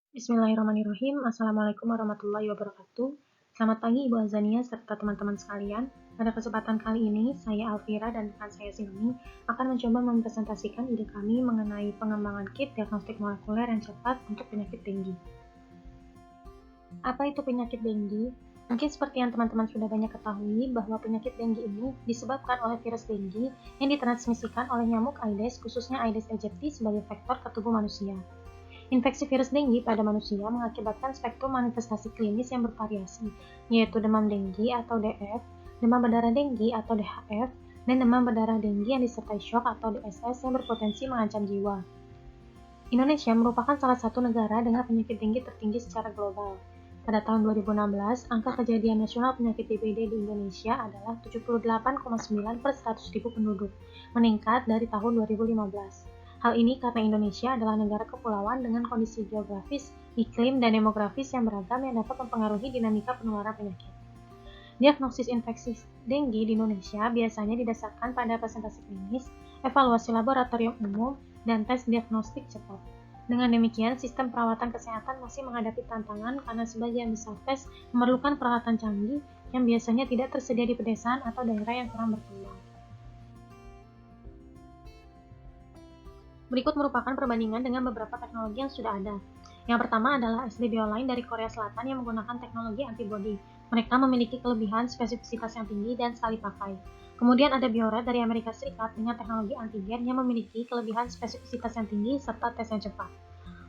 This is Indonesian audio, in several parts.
Bismillahirrahmanirrahim. Assalamualaikum warahmatullahi wabarakatuh. Selamat pagi Ibu Azania serta teman-teman sekalian. Pada kesempatan kali ini, saya Alfira dan rekan saya Silmi akan mencoba mempresentasikan ide kami mengenai pengembangan kit diagnostik molekuler yang cepat untuk penyakit denggi. Apa itu penyakit denggi? Mungkin seperti yang teman-teman sudah banyak ketahui bahwa penyakit denggi ini disebabkan oleh virus denggi yang ditransmisikan oleh nyamuk Aedes, khususnya Aedes aegypti sebagai vektor ke tubuh manusia. Infeksi virus denggi pada manusia mengakibatkan spektrum manifestasi klinis yang bervariasi, yaitu demam denggi atau DF, demam berdarah denggi atau DHF, dan demam berdarah denggi yang disertai shock atau DSS yang berpotensi mengancam jiwa. Indonesia merupakan salah satu negara dengan penyakit denggi tertinggi secara global. Pada tahun 2016, angka kejadian nasional penyakit DBD di Indonesia adalah 78,9 per 100.000 penduduk, meningkat dari tahun 2015. Hal ini karena Indonesia adalah negara kepulauan dengan kondisi geografis, iklim, dan demografis yang beragam yang dapat mempengaruhi dinamika penularan penyakit. Diagnosis infeksi denggi di Indonesia biasanya didasarkan pada presentasi klinis, evaluasi laboratorium umum, dan tes diagnostik cepat. Dengan demikian, sistem perawatan kesehatan masih menghadapi tantangan karena sebagian besar tes memerlukan peralatan canggih yang biasanya tidak tersedia di pedesaan atau daerah yang kurang berkembang. Berikut merupakan perbandingan dengan beberapa teknologi yang sudah ada. Yang pertama adalah SD Bioline dari Korea Selatan yang menggunakan teknologi antibody. Mereka memiliki kelebihan spesifisitas yang tinggi dan sekali pakai. Kemudian ada Bioret dari Amerika Serikat dengan teknologi antigen yang memiliki kelebihan spesifisitas yang tinggi serta tes yang cepat.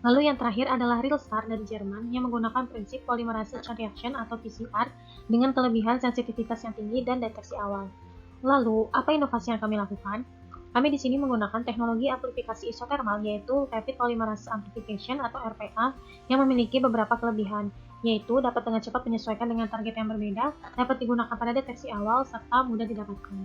Lalu yang terakhir adalah Real-Star dari Jerman yang menggunakan prinsip polymerase chain reaction atau PCR dengan kelebihan sensitivitas yang tinggi dan deteksi awal. Lalu, apa inovasi yang kami lakukan? Kami di sini menggunakan teknologi amplifikasi isotermal yaitu Rapid Polymerase Amplification atau RPA yang memiliki beberapa kelebihan, yaitu dapat dengan cepat menyesuaikan dengan target yang berbeda, dapat digunakan pada deteksi awal, serta mudah didapatkan.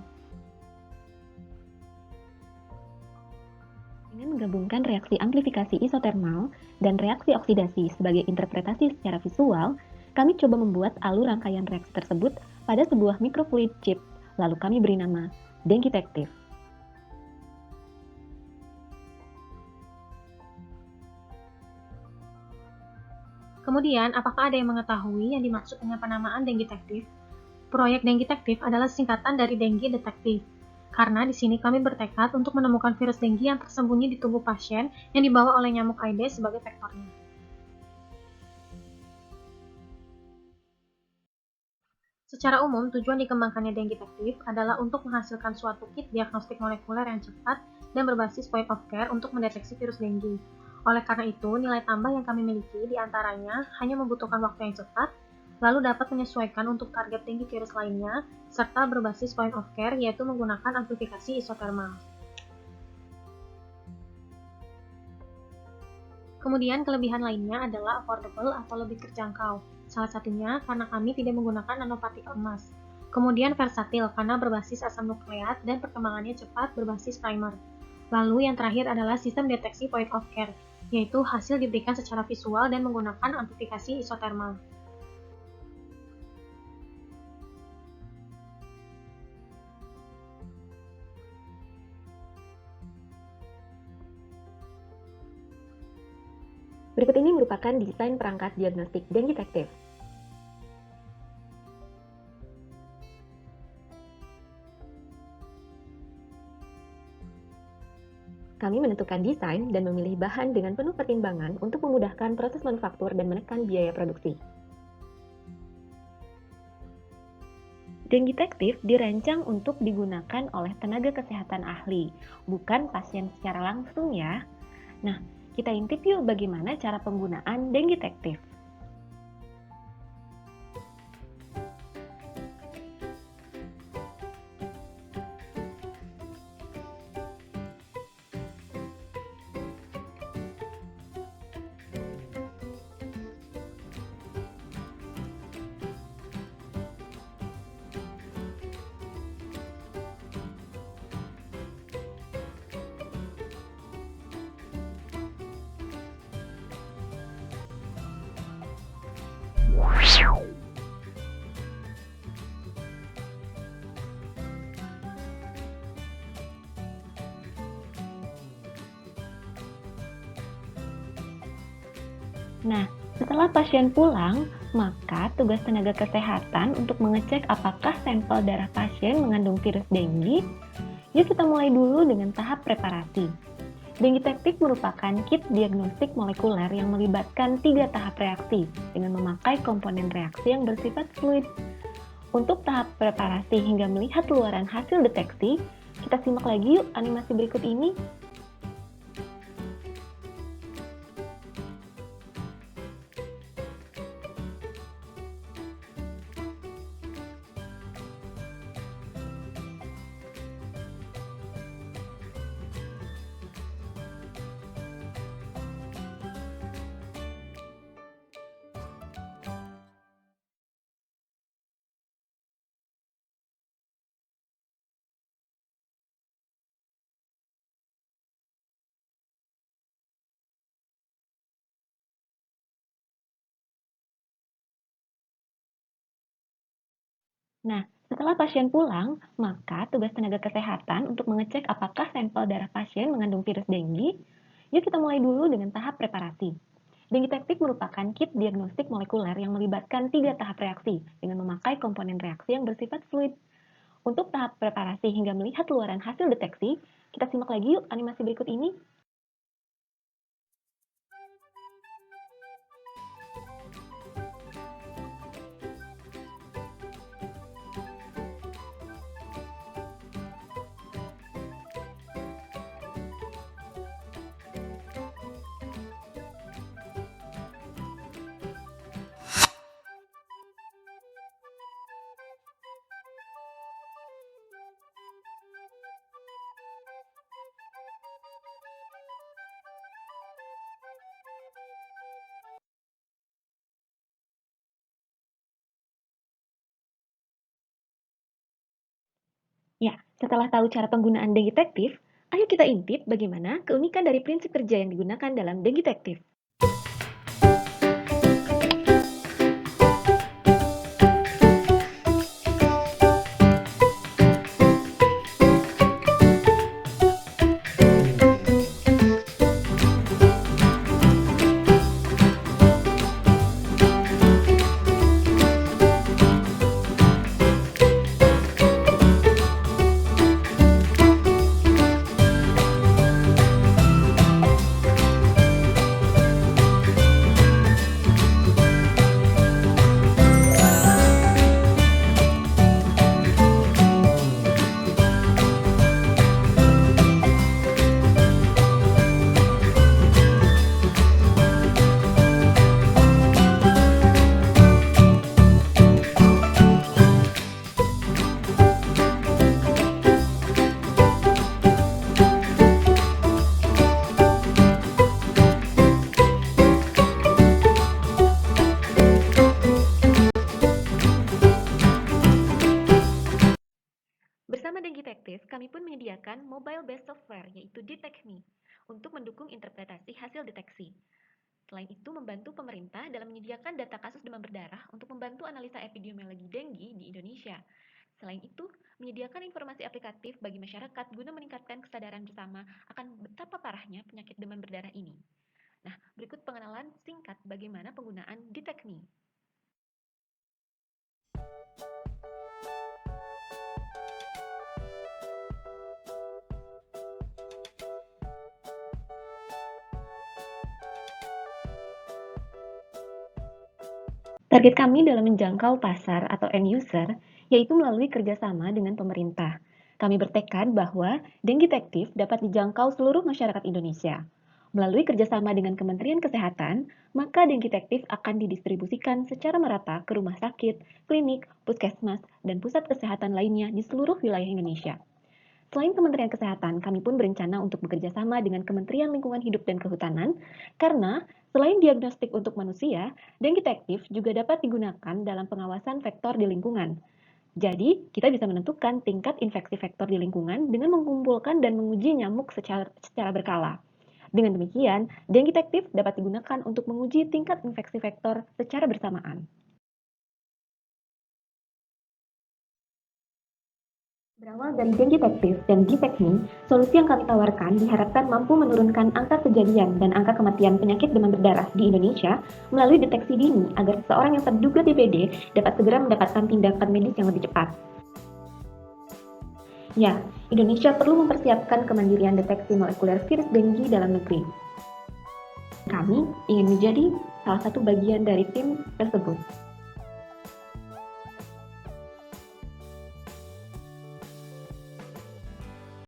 Dengan menggabungkan reaksi amplifikasi isotermal dan reaksi oksidasi sebagai interpretasi secara visual, kami coba membuat alur rangkaian reaksi tersebut pada sebuah microfluid chip, lalu kami beri nama DengiTective. Kemudian, apakah ada yang mengetahui yang dimaksud dengan penamaan DengiTective? Proyek DengiTective adalah singkatan dari Dengue Detective. Karena di sini kami bertekad untuk menemukan virus denggi yang tersembunyi di tubuh pasien yang dibawa oleh nyamuk Aedes sebagai vektornya. Secara umum, tujuan dikembangkannya DengiTective adalah untuk menghasilkan suatu kit diagnostik molekuler yang cepat dan berbasis point of care untuk mendeteksi virus denggi. Oleh karena itu, nilai tambah yang kami miliki diantaranya hanya membutuhkan waktu yang cepat, lalu dapat menyesuaikan untuk target denggi virus lainnya, serta berbasis point of care yaitu menggunakan amplifikasi isotermal. Kemudian kelebihan lainnya adalah affordable atau lebih terjangkau, salah satunya karena kami tidak menggunakan nanopartikel emas. Kemudian versatil karena berbasis asam nukleat dan perkembangannya cepat berbasis primer. Lalu yang terakhir adalah sistem deteksi point of care, yaitu hasil diberikan secara visual dan menggunakan amplifikasi isotermal. Berikut ini merupakan desain perangkat diagnostik DengiTective. Kami menentukan desain dan memilih bahan dengan penuh pertimbangan untuk memudahkan proses manufaktur dan menekan biaya produksi. DengiTective dirancang untuk digunakan oleh tenaga kesehatan ahli, bukan pasien secara langsung ya. Nah, kita intip yuk bagaimana cara penggunaan DengiTective. Nah, setelah pasien pulang, maka tugas tenaga kesehatan untuk mengecek apakah sampel darah pasien mengandung virus dengue. Yuk kita mulai dulu dengan tahap preparasi. Dengitektif merupakan kit diagnostik molekuler yang melibatkan 3 tahap reaksi dengan memakai komponen reaksi yang bersifat fluid. Untuk tahap preparasi hingga melihat luaran hasil deteksi, kita simak lagi yuk animasi berikut ini. Nah, setelah pasien pulang, maka tugas tenaga kesehatan untuk mengecek apakah sampel darah pasien mengandung virus dengue. Yuk kita mulai dulu dengan tahap preparasi. Dengitektif merupakan kit diagnostik molekuler yang melibatkan 3 tahap reaksi dengan memakai komponen reaksi yang bersifat fluid. Untuk tahap preparasi hingga melihat luaran hasil deteksi, kita simak lagi yuk animasi berikut ini. Ya, setelah tahu cara penggunaan Dengitektif, ayo kita intip bagaimana keunikan dari prinsip kerja yang digunakan dalam Dengitektif. Bersama Dengitektif, kami pun menyediakan mobile-based software yaitu DetectMe untuk mendukung interpretasi hasil deteksi. Selain itu, membantu pemerintah dalam menyediakan data kasus demam berdarah untuk membantu analisa epidemiologi dengue di Indonesia. Selain itu, menyediakan informasi aplikatif bagi masyarakat guna meningkatkan kesadaran bersama akan betapa parahnya penyakit demam berdarah ini. Nah, berikut pengenalan singkat bagaimana penggunaan DetectMe. Target kami dalam menjangkau pasar atau end user, yaitu melalui kerjasama dengan pemerintah. Kami bertekad bahwa Dengitektif dapat dijangkau seluruh masyarakat Indonesia. Melalui kerjasama dengan Kementerian Kesehatan, maka Dengitektif akan didistribusikan secara merata ke rumah sakit, klinik, puskesmas, dan pusat kesehatan lainnya di seluruh wilayah Indonesia. Selain Kementerian Kesehatan, kami pun berencana untuk bekerja sama dengan Kementerian Lingkungan Hidup dan Kehutanan, karena selain diagnostik untuk manusia, Dengitektif juga dapat digunakan dalam pengawasan vektor di lingkungan. Jadi, kita bisa menentukan tingkat infeksi vektor di lingkungan dengan mengumpulkan dan menguji nyamuk secara berkala. Dengan demikian, Dengitektif dapat digunakan untuk menguji tingkat infeksi vektor secara bersamaan. Berawal dari janji detektif dan Detekmi, solusi yang kami tawarkan diharapkan mampu menurunkan angka kejadian dan angka kematian penyakit demam berdarah di Indonesia melalui deteksi dini agar seseorang yang terduga DBD dapat segera mendapatkan tindakan medis yang lebih cepat. Ya, Indonesia perlu mempersiapkan kemandirian deteksi molekuler virus dengue dalam negeri. Kami ingin menjadi salah satu bagian dari tim tersebut.